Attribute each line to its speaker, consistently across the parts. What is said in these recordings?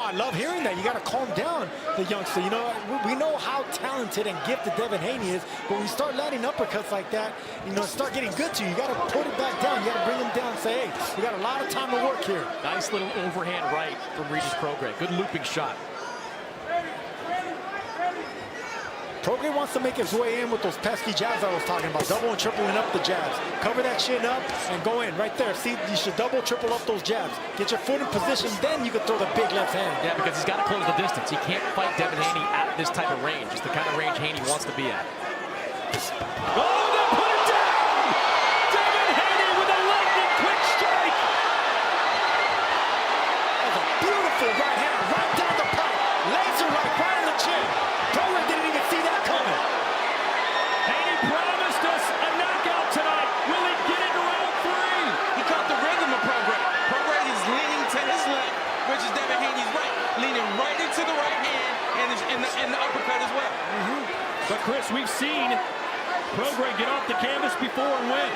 Speaker 1: I love hearing that. You got to calm down the youngster. You know, we know how talented and gifted Devin Haney is, but when you start landing uppercuts like that, you know, start getting good to you. You got to put it back down. You got to bring him down and say, hey, we got a lot of time to work here.
Speaker 2: Nice little overhand right from Regis Prograis. Good looping shot.
Speaker 1: Prograis wants to make his way in with those pesky jabs I was talking about, double and tripling up the jabs. Cover that chin up and go in right there. See, you should double, triple up those jabs. Get your foot in position, then you can throw the big left hand.
Speaker 2: Yeah, because he's got to close the distance. He can't fight Devin Haney at this type of range. It's the kind of range Haney wants to be at.
Speaker 3: Oh, they put it down! Devin Haney with a lightning quick strike!
Speaker 1: That's a beautiful right hand, right down the pipe. Laser right in the chin. Prograis didn't even see that coming.
Speaker 3: Haney promised us a knockout tonight. Will he get into round 3?
Speaker 4: He caught the rhythm of Prograis. Prograis is leaning to his left, which is Devin Haney's right. Leaning right into the right hand and the uppercut as well.
Speaker 3: But Chris, we've seen Prograis get off the canvas before and win.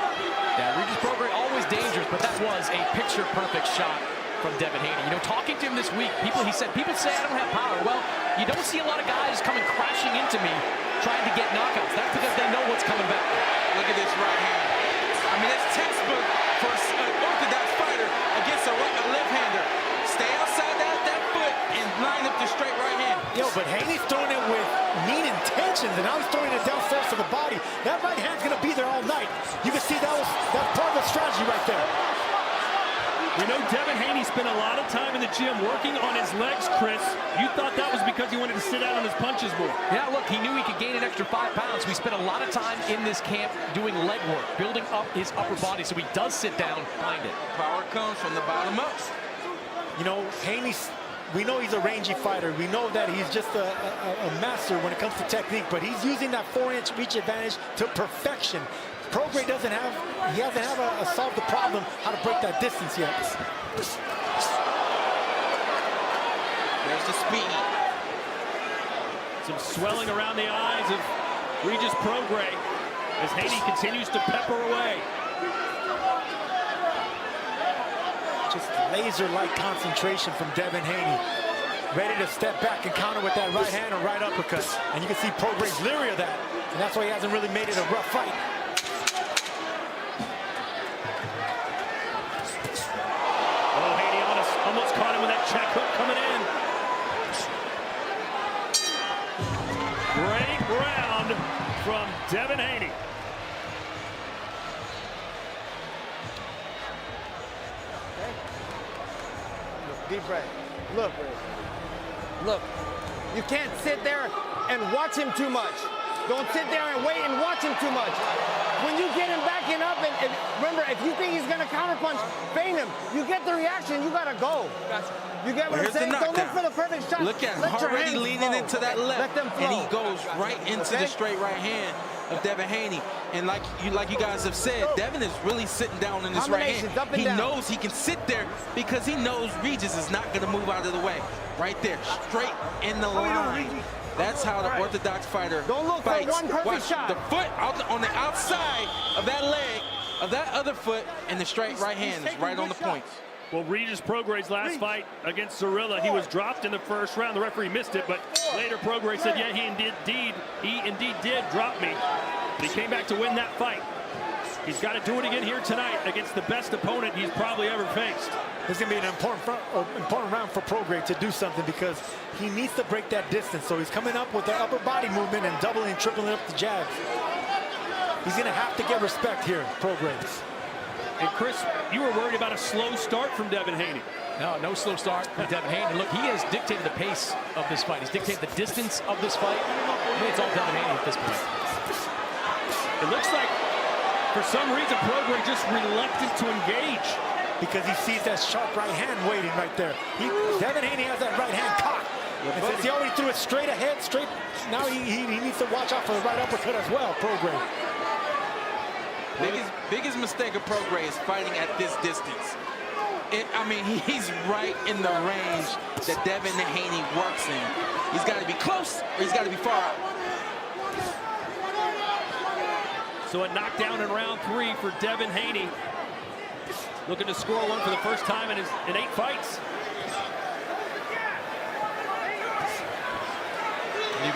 Speaker 2: Yeah, Regis Prograis always dangerous, but that was a picture-perfect shot from Devin Haney. You know, talking to him this week, people say I don't have power. Well, you don't see a lot of guys coming crashing into me trying to get knockouts. That's because they know what's coming back.
Speaker 4: Look at this right hand. I mean, it's textbook for an orthodox fighter against a left-hander. Stay outside that foot and line up the straight right hand.
Speaker 1: Yo, but Haney's throwing it with mean intentions, and now he's throwing it downstairs to the body. That right hand's gonna be there all night. You can see that's part of the strategy right there.
Speaker 3: We know Devin Haney spent a lot of time in the gym working on his legs, Chris. You thought that was because he wanted to sit out on his punches more.
Speaker 2: Yeah, look, he knew he could gain an extra 5 pounds. We spent a lot of time in this camp doing leg work, building up his upper body, so he does sit down, find it.
Speaker 4: Power comes from the bottom up.
Speaker 1: You know, we know he's a rangy fighter. We know that he's just a master when it comes to technique, but he's using that 4-inch reach advantage to perfection. Prograis hasn't solved the problem how to break that distance yet.
Speaker 4: There's the speed.
Speaker 3: Some swelling around the eyes of Regis Prograis as Haney continues to pepper away.
Speaker 1: Just laser-like concentration from Devin Haney. Ready to step back and counter with that right hand or right uppercut. And you can see Prograis leery of that. And that's why he hasn't really made it a rough fight.
Speaker 3: Oh, Haney almost caught him with that check hook coming in. Great round from Devin Haney.
Speaker 5: Deep breath. Look, you can't sit there and watch him too much. Don't sit there and wait and watch him too much. When you get him backing up, and remember, if you think he's going to counterpunch, feint him. You get the reaction, you got to go. You get what I'm saying? Don't look for the perfect shot.
Speaker 4: Look at him already leaning into that left.
Speaker 5: Let them flow.
Speaker 4: And he goes right into the straight right hand of Devin Haney. And like you guys have said, Devin is really sitting down in this right hand. He knows he can sit there because he knows Regis is not going to move out of the way. Right there, straight in the line. That's how the orthodox fighter fights.
Speaker 5: For one perfect
Speaker 4: Watch
Speaker 5: shot.
Speaker 4: the foot on the outside of that leg, of that other foot, and the straight right hand is right on the points.
Speaker 3: Well, Regis Prograis' last fight against Zorilla, he was dropped in the first round. The referee missed it, but later Prograis said, yeah, he indeed did drop me. But he came back to win that fight. He's got to do it again here tonight against the best opponent he's probably ever faced.
Speaker 1: This is going to be an important round for Prograis to do something because he needs to break that distance. So he's coming up with the upper body movement and doubling and tripling up the jabs. He's going to have to get respect here, Prograis.
Speaker 3: And Chris, you were worried about a slow start from Devin Haney.
Speaker 2: No slow start from Devin Haney. Look, he has dictated the pace of this fight. He's dictated the distance of this fight. I mean, it's all Devin Haney at this point.
Speaker 3: It looks like, for some reason, Prograis just reluctant to engage.
Speaker 1: Because he sees that sharp right hand waiting right there. Devin Haney has that right hand cocked. And since he already threw it straight ahead, now he needs to watch out for the right uppercut as well, Prograis.
Speaker 4: Biggest mistake of Prograis is fighting at this distance. I mean, he's right in the range that Devin Haney works in. He's got to be close or he's got to be far out.
Speaker 3: So a knockdown in round 3 for Devin Haney. Looking to score one for the first time in 8 fights.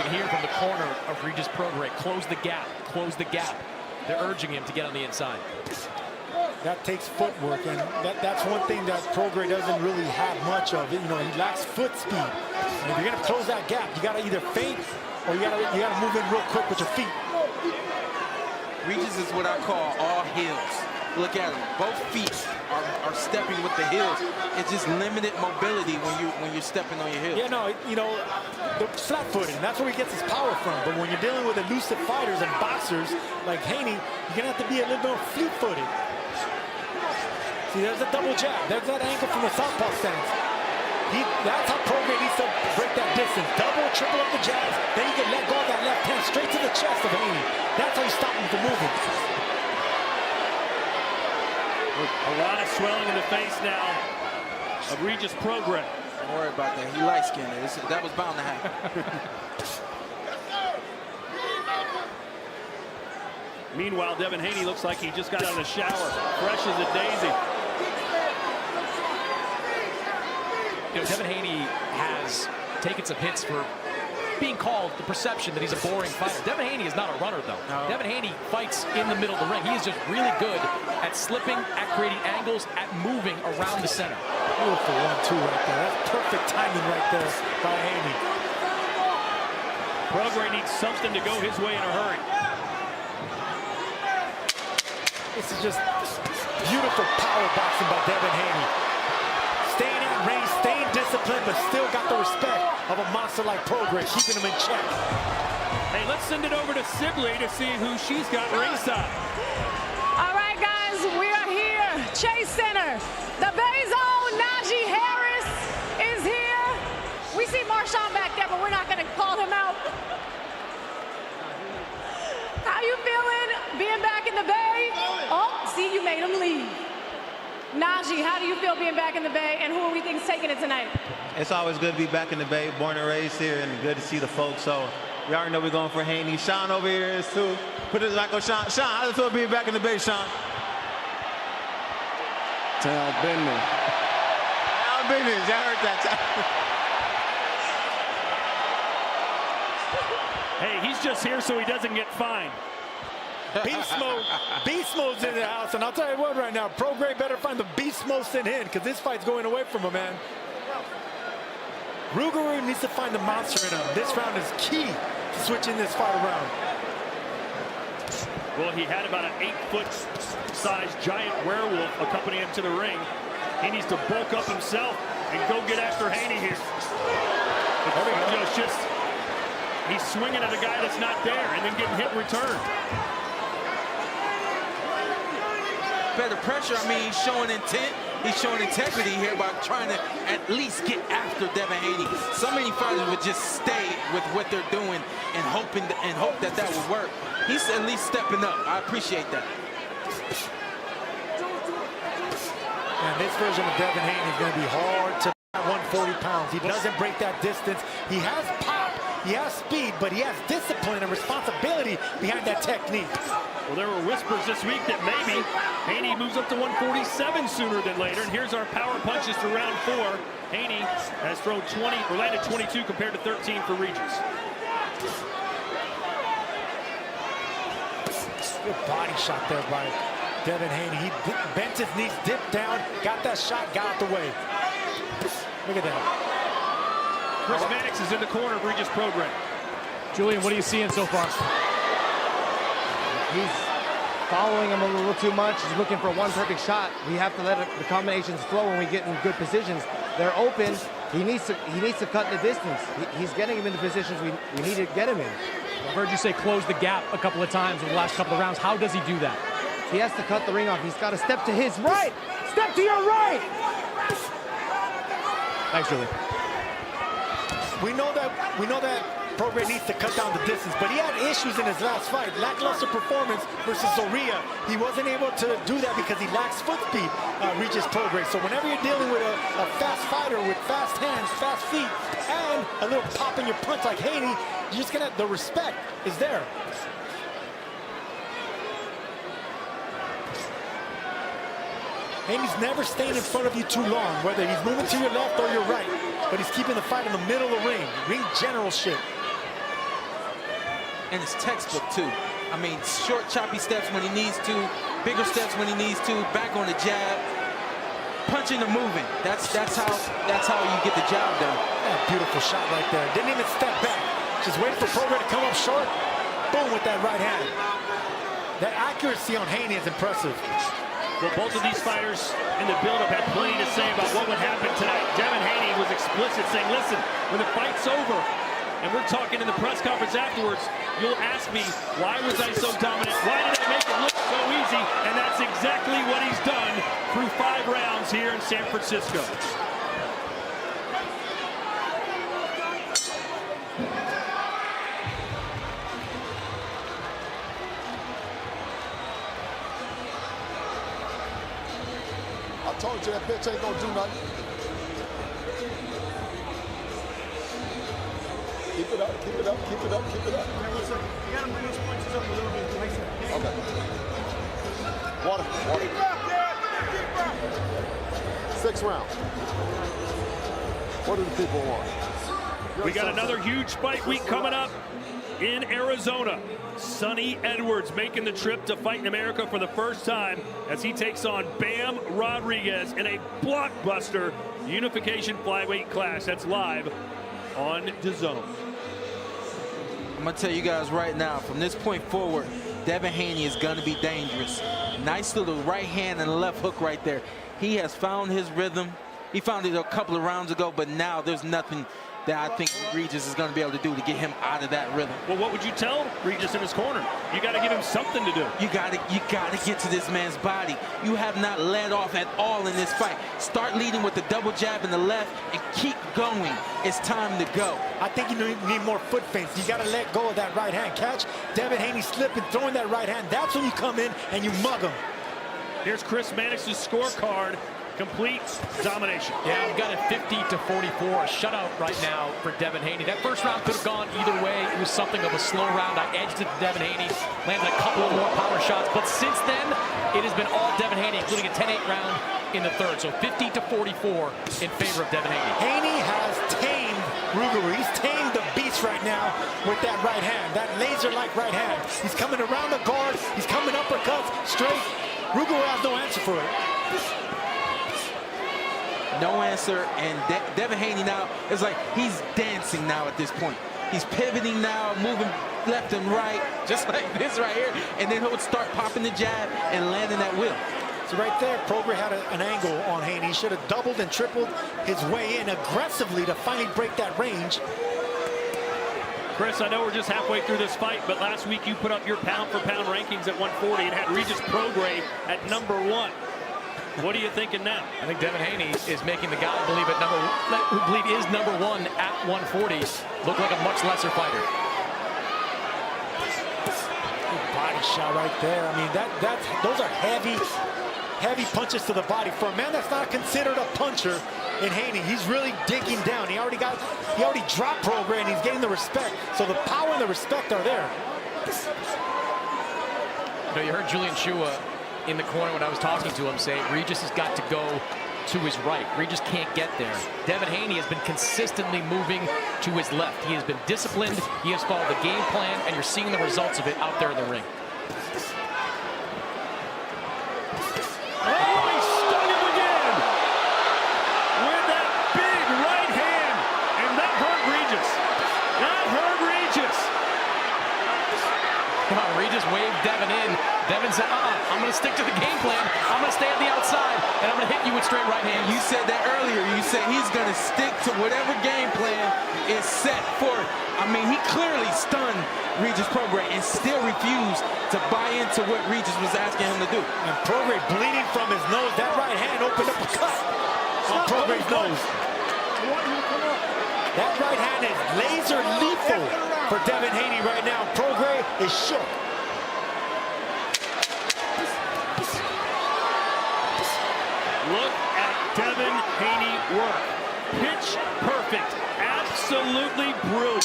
Speaker 2: can hear from the corner of Regis Prograis, close the gap, close the gap. They're urging him to get on the inside.
Speaker 1: That takes footwork, and that's one thing that Prograis doesn't really have much of. You know, he lacks foot speed. And if you're gonna close that gap, you gotta either feint or you gotta move in real quick with your feet.
Speaker 4: Regis is what I call all heels. Look at him. Both feet are stepping with the heels. It's just limited mobility when you're stepping on your heels.
Speaker 1: Yeah, no, you know, the flat-footed, that's where he gets his power from. But when you're dealing with elusive fighters and boxers like Haney, you're gonna have to be a little more fleet-footed. See, there's a double jab. There's that angle from the southpaw stance. That's how Prograis needs to break that distance. Double, triple up the jabs. Then you can let go of that left hand straight to the chest of Haney. That's how you stop him from moving.
Speaker 3: A lot of swelling in the face now of Regis Prograis.
Speaker 4: Don't worry about that. He light-skinned. That was bound to happen.
Speaker 3: Meanwhile, Devin Haney looks like he just got out of the shower, fresh as a daisy.
Speaker 2: You know, Devin Haney has taken some hits for being called the perception that he's a boring fighter. Devin Haney is not a runner, though. No. Devin Haney fights in the middle of the ring. He is just really good at slipping, at creating angles, at moving around the center.
Speaker 1: Beautiful 1-2 right there. That's perfect timing right there by Haney.
Speaker 3: Prograis needs something to go his way in a hurry.
Speaker 1: This is just beautiful power boxing by Devin Haney. Staying at range, staying disciplined, but still got the respect of a monster like Prograis, keeping him in check.
Speaker 3: Hey, let's send it over to Sibley to see who she's got ringside.
Speaker 6: All right, guys, we are here. Chase Center. The Bay's own Najee Harris is here. We see Marshawn back there, but we're not going to call him out. How you feeling being back in the Bay? Oh, see, you made him leave. Najee, how do you feel being back in the Bay, and who are we think's taking it tonight?
Speaker 7: It's always good to be back in the Bay, born and raised here, and good to see the folks. So we already know we're going for Haney. Sean over here is too. Put it like on Sean. Sean, how does it feel being back in the Bay, Sean?
Speaker 5: Tell business.
Speaker 7: Tell business. I heard that.
Speaker 3: Hey, he's just here so he doesn't get fined.
Speaker 1: Beast mode's in the house, and I'll tell you what right now, Prograis better find the beast mode in him, because this fight's going away from him, man. Regrais needs to find the monster in him. This round is key to switching this fight around.
Speaker 3: Well, he had about an 8-foot-sized giant werewolf accompany him to the ring. He needs to bulk up himself and go get after Haney here. You know, it's just, he's swinging at a guy that's not there and then getting hit in return.
Speaker 4: Better pressure. I mean, he's showing intent. He's showing integrity here by trying to at least get after Devin Haney. So many fighters would just stay with what they're doing and hope that would work. He's at least stepping up. I appreciate that.
Speaker 1: And this version of Devin Haney is going to be hard to 140 pounds. He doesn't break that distance. He has pop, he has speed, but he has discipline and responsibility behind that technique.
Speaker 3: Well, there were whispers this week that maybe Haney moves up to 147 sooner than later. And here's our power punches through round 4. Haney has thrown 20 or landed 22 compared to 13 for Regis.
Speaker 1: Good body shot there by Devin Haney. He bent his knees, dipped down, got that shot, got out the way. Look at that.
Speaker 3: Chris Mannix is in the corner of Regis Prograis.
Speaker 2: Julian, what are you seeing so far?
Speaker 5: He's following him a little too much. He's looking for one perfect shot. We have to let the combinations flow when we get in good positions. They're open. He needs to cut the distance. He's getting him in the positions we need to get him in.
Speaker 2: I've heard you say close the gap a couple of times in the last couple of rounds. How does he do that?
Speaker 5: He has to cut the ring off. He's got to step to his right. Step to your right.
Speaker 2: Thanks, Julian.
Speaker 1: We know that Prograis needs to cut down the distance, but he had issues in his last fight. Lackluster performance versus Zorrilla. He wasn't able to do that because he lacks foot speed, Regis Prograis. So whenever you're dealing with a fast fighter with fast hands, fast feet, and a little pop in your punch like Haney, you're just gonna, the respect is there. Haney's never staying in front of you too long, whether he's moving to your left or your right, but he's keeping the fight in the middle of the ring. Ring generalship.
Speaker 4: and it's textbook too. I mean, short, choppy steps when he needs to, bigger steps when he needs to, back on the jab, punching and moving. That's how you get the job done.
Speaker 1: Yeah, beautiful shot right there. Didn't even step back. Just waiting for Prograis to come up short. Boom with that right hand. That accuracy on Haney is impressive.
Speaker 3: Well, both of these fighters in the build-up had plenty to say about what would happen tonight. Devin Haney was explicit, saying, listen, when the fight's over, and we're talking in the press conference afterwards, you'll ask me, why was I so dominant? Why did I make it look so easy? And that's exactly what he's done through 5 rounds here in San Francisco.
Speaker 8: I told you that bitch ain't gonna do nothing. Keep it up, keep it up, keep it up, keep it up.
Speaker 9: Yeah, listen, you gotta bring those punches up a little bit.
Speaker 8: Okay. Water, water.
Speaker 9: Keep up, yeah, keep up.
Speaker 8: 6 rounds. What do the people want?
Speaker 3: We got another huge fight week coming up in Arizona. Sonny Edwards making the trip to fight in America for the first time as he takes on Bam Rodriguez in a blockbuster unification flyweight clash. That's live on DAZN.
Speaker 4: I'm gonna tell you guys right now, from this point forward, Devin Haney is gonna be dangerous. Nice little right hand and left hook right there. He has found his rhythm. He found it a couple of rounds ago, but now there's nothing that I think Regis is going to be able to do to get him out of that rhythm.
Speaker 3: Well, what would you tell Regis in his corner? You got to give him something to do.
Speaker 4: You got to get to this man's body. You have not led off at all in this fight. Start leading with the double jab in the left and keep going. It's time to go. I
Speaker 1: think you need more foot feints. You got to let go of that right hand. Catch Devin Haney slipping, throwing that right hand. That's when you come in and you mug him.
Speaker 3: Here's Chris Mannix's scorecard. Complete domination.
Speaker 2: Yeah, we've got a 50-44, a shutout right now for Devin Haney. That first round could have gone either way. It was something of a slow round. I edged it to Devin Haney, landed a couple of more power shots, but since then, it has been all Devin Haney, including a 10-8 round in the third. So 50-44 in favor of Devin Haney.
Speaker 1: Haney has tamed Regrais. He's tamed the beast right now with that right hand, that laser-like right hand. He's coming around the guard. He's coming uppercuts straight. Regrais has no answer for it.
Speaker 4: No answer, and Devin Haney now is like he's dancing now at this point. He's pivoting now, moving left and right, just like this right here, and then he'll start popping the jab and landing that wheel.
Speaker 1: So right there, Prograis had an angle on Haney. He should have doubled and tripled his way in aggressively to finally break that range.
Speaker 3: Chris, I know we're just halfway through this fight, but last week you put up your pound-for-pound rankings at 140 and had Regis Prograis at #1. What are you thinking now?
Speaker 2: I think Devin Haney is making the guy who believe is #1 at 140 look like a much lesser fighter.
Speaker 1: Good body shot right there. I mean, those are heavy punches to the body. For a man that's not considered a puncher in Haney, he's really digging down. He already dropped Prograis and he's getting the respect. So the power and the respect are there.
Speaker 2: You know, you heard Julian Chua in the corner when I was talking to him say Regis has got to go to his right. Regis can't get there. Devin Haney has been consistently moving to his left. He has been disciplined. He has followed the game plan, and you're seeing the results of it out there in the ring.
Speaker 3: Oh, he stung him again with that big right hand, and that hurt Regis. That hurt Regis.
Speaker 2: Come on, Regis waved Devin in. Devin said, I'm going to stick to the game plan. I'm going to stay on the outside, and I'm going to hit you with straight right hand.
Speaker 4: You said that earlier. You said he's going to stick to whatever game plan is set for. I mean, he clearly stunned Regis Prograis and still refused to buy into what Regis was asking him to do.
Speaker 1: And Prograis bleeding from his nose. That right hand opened up a cut on Prograis' nose. That right hand is laser lethal for Devin Haney right now. Prograis is shook.
Speaker 3: Look at Devin Haney work. Pitch perfect. Absolutely brilliant.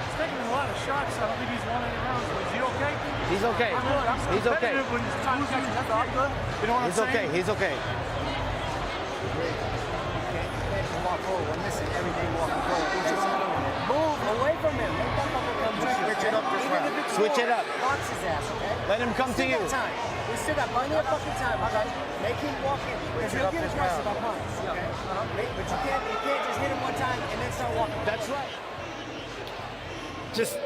Speaker 9: He's taking a lot of shots. I don't think he's won any rounds. Is he okay?
Speaker 5: He's okay. He's okay.
Speaker 9: When it's time to catch you good. You know what I'm
Speaker 5: He's
Speaker 9: saying?
Speaker 5: okay. He's okay.
Speaker 10: Walk forward. We're missing everything walking forward. Move away from him. Let that fucker come to you.
Speaker 5: Switch it up this
Speaker 10: Even
Speaker 5: round.
Speaker 10: if it's
Speaker 5: Switch
Speaker 10: more,
Speaker 5: it up.
Speaker 10: box his ass, okay?
Speaker 5: Let him come to
Speaker 10: Still
Speaker 5: you.
Speaker 10: got time. We still got plenty of fucking time. Okay. Make him walk in. Because he'll get aggressive, I promise. Okay. But you can't just hit him one time and then start walking.
Speaker 5: That's right.
Speaker 1: Just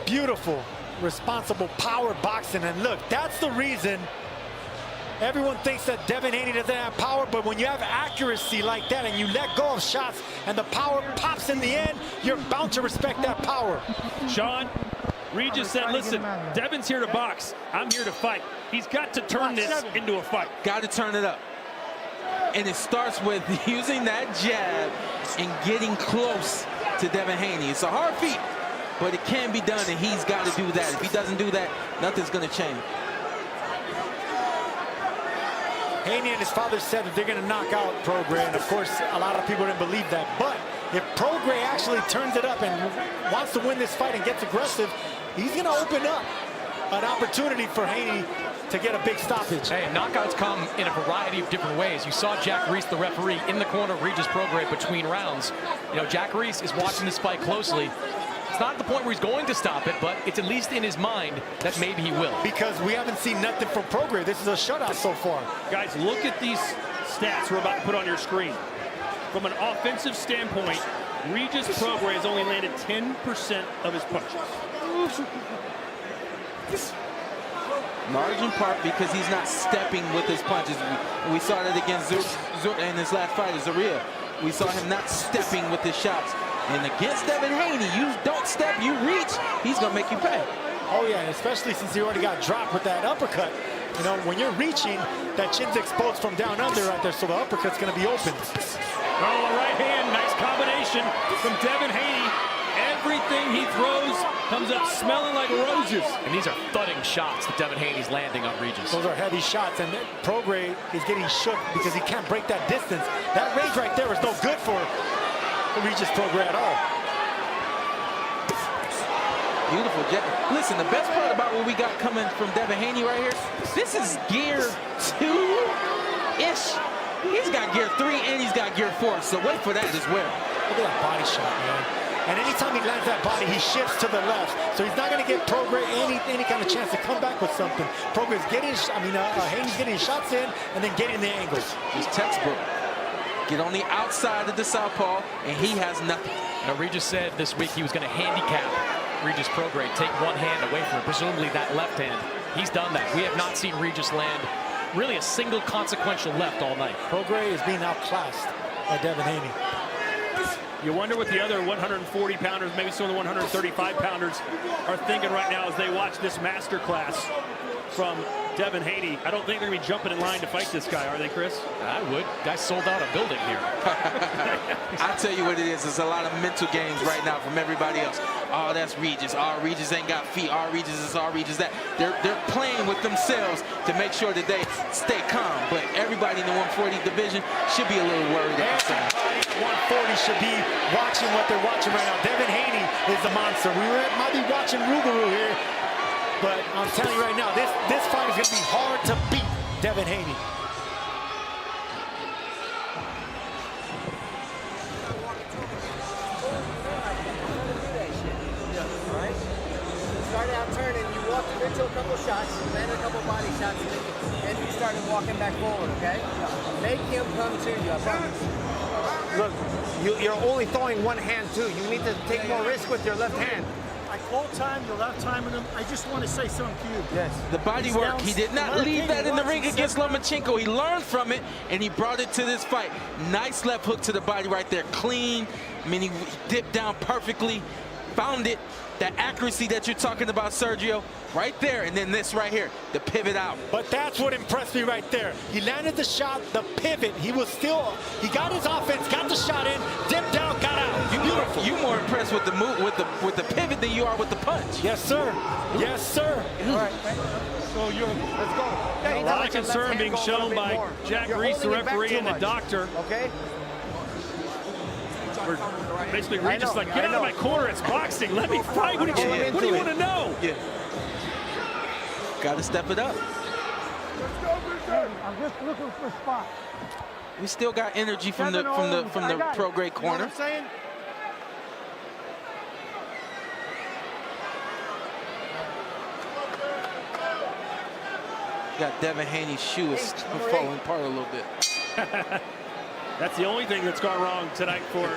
Speaker 1: beautiful, responsible power boxing. And look, that's the reason everyone thinks that Devin Haney doesn't have power, but when you have accuracy like that and you let go of shots and the power pops in the end, you're bound to respect that power.
Speaker 3: Sean, Regis said, listen, Devin's here to box. I'm here to fight. He's got to turn this into a fight.
Speaker 4: Got to turn it up. And it starts with using that jab and getting close to Devin Haney. It's a hard feat, but it can be done, and he's got to do that. If he doesn't do that, nothing's going to change.
Speaker 1: Haney and his father said that they're going to knock out Prograis, and of course, a lot of people didn't believe that. But if Prograis actually turns it up and wants to win this fight and gets aggressive, he's going to open up an opportunity for Haney to get a big stoppage.
Speaker 2: Hey, knockouts come in a variety of different ways. You saw Jack Reese, the referee, in the corner of Regis Prograis between rounds. You know, Jack Reese is watching this fight closely. It's not at the point where he's going to stop it, but it's at least in his mind that maybe he will.
Speaker 1: Because we haven't seen nothing from Prograis. This is a shutout so far.
Speaker 3: Guys, look at these stats we're about to put on your screen. From an offensive standpoint, Regis Prograis has only landed 10% of his punches.
Speaker 4: Large in part because he's not stepping with his punches. We saw that against in his last fight, Zarilla. We saw him not stepping with his shots. And against Devin Haney, you don't step, you reach, he's going to make you pay.
Speaker 1: Oh, yeah, especially since he already got dropped with that uppercut. You know, when you're reaching, that chin's exposed from down under right there, so the uppercut's going to be open.
Speaker 3: Oh, the right hand, nice combination from Devin Haney. Everything he throws comes up smelling like roses.
Speaker 2: And these are thudding shots that Devin Haney's landing on Regis.
Speaker 1: Those are heavy shots, and Prograis is getting shook because he can't break that distance. That range right there is no good for Regis Prograis at all.
Speaker 4: Beautiful jab. Listen, the best part about what we got coming from Devin Haney right here, this is gear 2-ish. He's got gear 3 and he's got gear 4, so wait for that as well.
Speaker 1: Look at that body shot, man. And anytime he lands that body, he shifts to the left. So he's not going to get Prograis any kind of chance to come back with something. Prograis getting, Haney's getting his shots in and then getting the angles.
Speaker 4: Just textbook. Get on the outside of the southpaw, and he has nothing.
Speaker 2: Now, Regis said this week he was going to handicap Regis Prograis, take one hand away from him, presumably that left hand. He's done that. We have not seen Regis land really a single consequential left all night.
Speaker 1: Prograis is being outclassed by Devin Haney.
Speaker 3: You wonder what the other 140-pounders, maybe some of the 135-pounders are thinking right now as they watch this master class from Devin Haney. I don't think they're going to be jumping in line to fight this guy, are they, Chris?
Speaker 2: I would. Guy sold out a building here.
Speaker 4: I tell you what it is. It's a lot of mental games right now from everybody else. Oh, that's Regis. Oh, Regis ain't got feet. Oh, Regis is all Regis that. They're playing with themselves to make sure that they stay calm. But everybody in the 140 division should be a little worried about something.
Speaker 1: 140 should be watching what they're watching right now. Devin Haney is the monster. We might be watching Rougarou here, but I'm telling you right now, this fight is going to be hard to beat Devin Haney.
Speaker 10: Started out turning, you walked into a couple shots, you landed a couple body shots, and you started walking back forward, okay? Make him come to you, I promise.
Speaker 5: Look, you're only throwing one hand, too. You need to take more risk with your left hand.
Speaker 9: I call time, you're left timing him. I just want to say something to you.
Speaker 5: Yes.
Speaker 4: The body work, he did not leave that in the ring against Lomachenko. He learned from it, and he brought it to this fight. Nice left hook to the body right there. Clean. I mean, he dipped down perfectly. Found it. That accuracy that you're talking about, Sergio, right there. And then this right here, the pivot out.
Speaker 1: But that's what impressed me right there. He landed the shot, the pivot. He got his offense, got the shot in, dipped down, got out. Beautiful.
Speaker 4: You more impressed with the move, with the pivot than you are with the punch.
Speaker 1: Yes, sir. Yes, sir.
Speaker 5: All right.
Speaker 9: So
Speaker 5: Let's go.
Speaker 3: A lot of concern being shown by Jack Reese, the referee, and the doctor.
Speaker 5: Okay?
Speaker 3: Basically, Regis like, get out of my corner. It's boxing. Let me fight. What do you want to know?
Speaker 4: Yeah. Got to step it up.
Speaker 9: I'm just looking for a spot.
Speaker 4: We still got energy from the Prograis corner.
Speaker 5: You know what I'm saying?
Speaker 4: Got Devin Haney's shoe is falling apart a little bit.
Speaker 3: That's the only thing that's gone wrong tonight for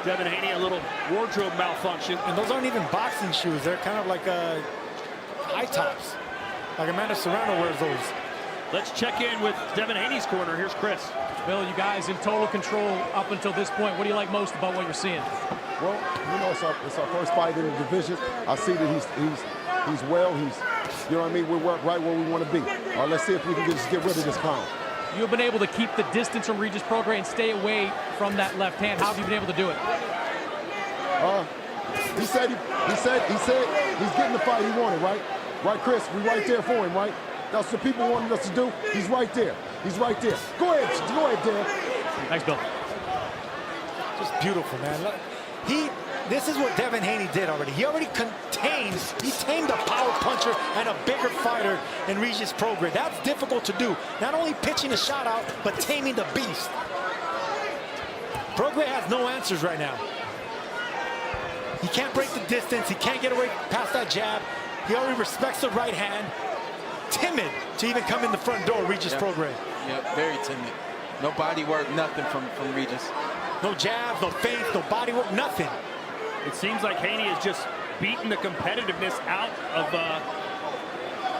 Speaker 3: Devin Haney, a little wardrobe malfunction.
Speaker 1: And those aren't even boxing shoes. They're kind of like high tops. Like Amanda Serrano wears those.
Speaker 3: Let's check in with Devin Haney's corner. Here's Chris.
Speaker 2: Bill, you guys in total control up until this point. What do you like most about what you're seeing?
Speaker 8: Well, you know, it's our first fight in the division. I see that he's well. You know what I mean? We're right where we want to be. Let's see if we can just get rid of this clown.
Speaker 2: You've been able to keep the distance from Regis Prograis and stay away from that left hand. How have you been able to do it?
Speaker 8: He said he's getting the fight he wanted, right? Right, Chris? We right there for him, right? That's what people wanted us to do. He's right there. He's right there. Go ahead, Dan.
Speaker 2: Thanks, Bill.
Speaker 1: Just beautiful, man. This is what Devin Haney did already. He already tamed a power puncher and a bigger fighter in Regis Prograis. That's difficult to do. Not only pitching a shot out, but taming the beast. Prograis has no answers right now. He can't break the distance. He can't get away past that jab. He already respects the right hand. Timid to even come in the front door, Regis Prograis.
Speaker 4: Yep, very timid. No body work, nothing from Regis.
Speaker 1: No jabs, no feint, no body work, nothing.
Speaker 3: It seems like Haney has just beaten the competitiveness out of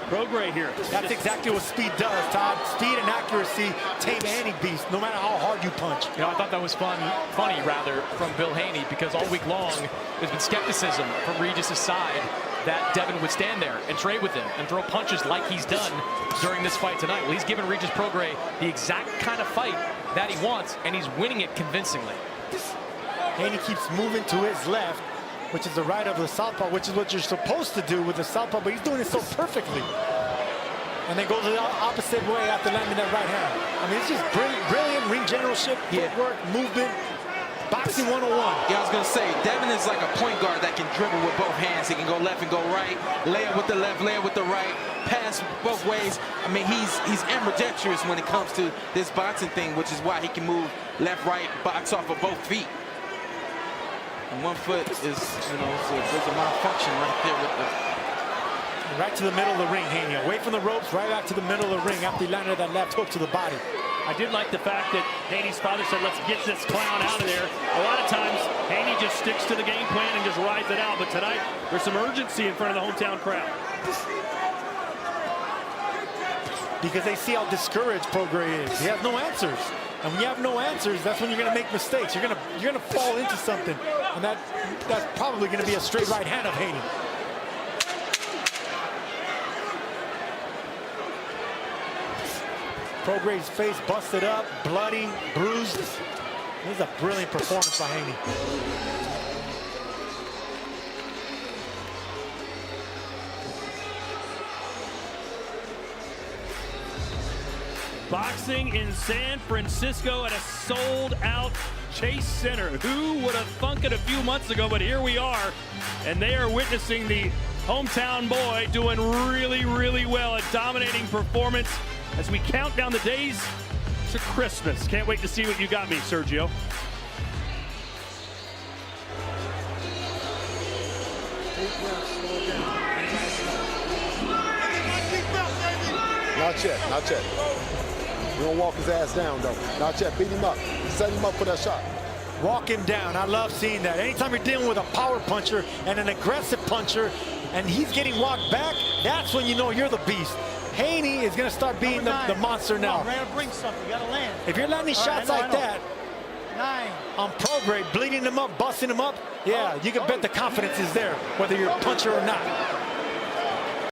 Speaker 3: Prograis here.
Speaker 1: That's exactly what speed does, Todd. Speed and accuracy tame any beast, no matter how hard you punch.
Speaker 2: You know, I thought that was funny from Bill Haney, because all week long there's been skepticism from Regis' side that Devin would stand there and trade with him and throw punches like he's done during this fight tonight. Well, he's given Regis Prograis the exact kind of fight that he wants, and he's winning it convincingly.
Speaker 1: Haney keeps moving to his left, which is the right of the southpaw, which is what you're supposed to do with the southpaw, but he's doing it so perfectly. And then goes the opposite way after landing that right hand. I mean, it's just brilliant ring generalship, footwork, movement, boxing 101.
Speaker 4: Yeah, I was going to say, Devin is like a point guard that can dribble with both hands. He can go left and go right, lay up with the left, lay up with the right, pass both ways. I mean, he's ambidextrous when it comes to this boxing thing, which is why he can move left, right, box off of both feet. And one foot is, you know, there's a malfunction right there with the...
Speaker 1: Right to the middle of the ring, Haney. Away from the ropes, right back to the middle of the ring after he landed that left hook to the body.
Speaker 3: I did like the fact that Haney's father said, let's get this clown out of there. A lot of times, Haney just sticks to the game plan and just rides it out. But tonight, there's some urgency in front of the hometown crowd.
Speaker 1: Because they see how discouraged Prograis is. He has no answers. And when you have no answers, that's when you're going to make mistakes. You're going to fall into something. And that's probably going to be a straight right hand of Haney. Prograis' face busted up, bloody, bruised. This is a brilliant performance by Haney.
Speaker 3: Boxing in San Francisco at a sold-out Chase Center. Who would have thunk it a few months ago, but here we are. And they are witnessing the hometown boy doing really, really well. A dominating performance as we count down the days to Christmas. Can't wait to see what you got me, Sergio.
Speaker 8: Not yet, not yet. We're gonna walk his ass down, though. Not yet, beat him up. Set him up for that shot.
Speaker 1: Walk him down. I love seeing that. Anytime you're dealing with a power puncher and an aggressive puncher, and he's getting walked back, that's when you know you're the beast. Haney is going to start being the monster now.
Speaker 9: Come on, Rand, bring something. You got to land.
Speaker 1: If you're landing shots like that on Prograis, bleeding him up, busting him up, yeah, you can bet the confidence is there, whether you're a puncher or not.